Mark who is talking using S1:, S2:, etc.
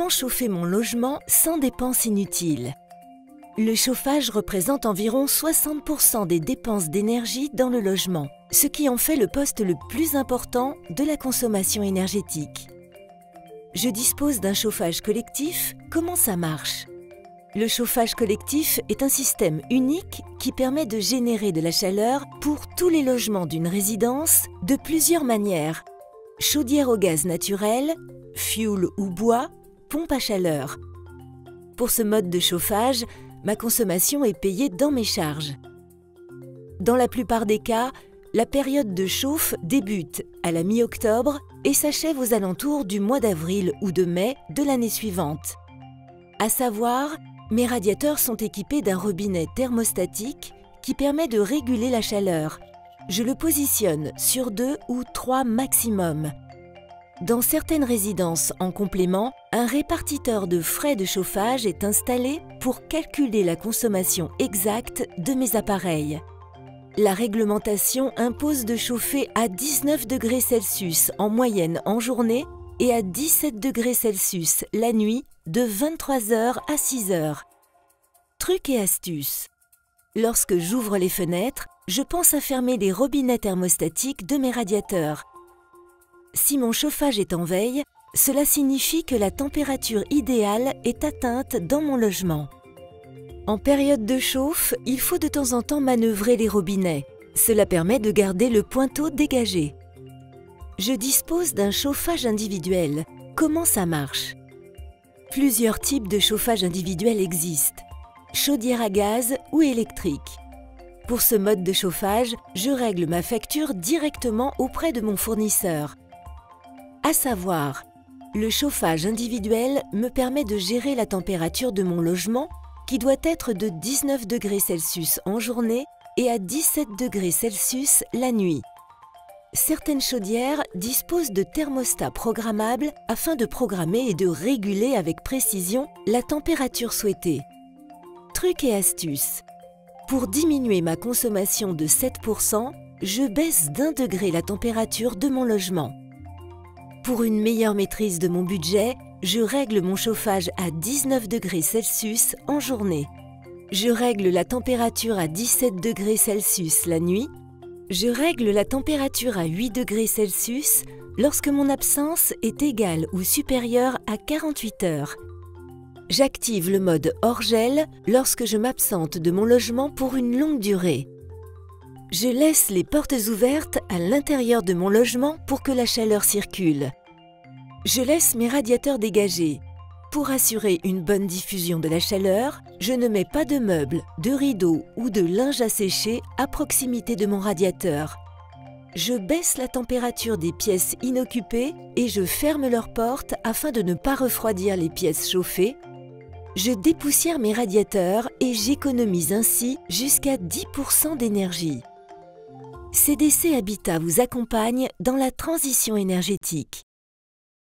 S1: Comment chauffer mon logement sans dépenses inutiles? Le chauffage représente environ 60% des dépenses d'énergie dans le logement, ce qui en fait le poste le plus important de la consommation énergétique. Je dispose d'un chauffage collectif. Comment ça marche? Le chauffage collectif est un système unique qui permet de générer de la chaleur pour tous les logements d'une résidence de plusieurs manières. Chaudière au gaz naturel, fioul ou bois, pompe à chaleur. Pour ce mode de chauffage, ma consommation est payée dans mes charges. Dans la plupart des cas, la période de chauffe débute à la mi-octobre et s'achève aux alentours du mois d'avril ou de mai de l'année suivante. À savoir, mes radiateurs sont équipés d'un robinet thermostatique qui permet de réguler la chaleur. Je le positionne sur 2 ou 3 maximum. Dans certaines résidences en complément, un répartiteur de frais de chauffage est installé pour calculer la consommation exacte de mes appareils. La réglementation impose de chauffer à 19 degrés Celsius en moyenne en journée et à 17 degrés Celsius la nuit de 23h à 6h. Trucs et astuces. Lorsque j'ouvre les fenêtres, je pense à fermer les robinets thermostatiques de mes radiateurs. Si mon chauffage est en veille, cela signifie que la température idéale est atteinte dans mon logement. En période de chauffe, il faut de temps en temps manœuvrer les robinets. Cela permet de garder le pointeau dégagé. Je dispose d'un chauffage individuel. Comment ça marche? Plusieurs types de chauffage individuel existent. Chaudière à gaz ou électrique. Pour ce mode de chauffage, je règle ma facture directement auprès de mon fournisseur. À savoir, le chauffage individuel me permet de gérer la température de mon logement qui doit être de 19 degrés Celsius en journée et à 17 degrés Celsius la nuit. Certaines chaudières disposent de thermostats programmables afin de programmer et de réguler avec précision la température souhaitée. Trucs et astuces. Pour diminuer ma consommation de 7%, je baisse d'1 degré la température de mon logement. Pour une meilleure maîtrise de mon budget, je règle mon chauffage à 19 degrés Celsius en journée. Je règle la température à 17 degrés Celsius la nuit. Je règle la température à 8 degrés Celsius lorsque mon absence est égale ou supérieure à 48 heures. J'active le mode hors-gel lorsque je m'absente de mon logement pour une longue durée. Je laisse les portes ouvertes à l'intérieur de mon logement pour que la chaleur circule. Je laisse mes radiateurs dégagés. Pour assurer une bonne diffusion de la chaleur, je ne mets pas de meubles, de rideaux ou de linge à sécher à proximité de mon radiateur. Je baisse la température des pièces inoccupées et je ferme leurs portes afin de ne pas refroidir les pièces chauffées. Je dépoussière mes radiateurs et j'économise ainsi jusqu'à 10% d'énergie. CDC Habitat vous accompagne dans la transition énergétique.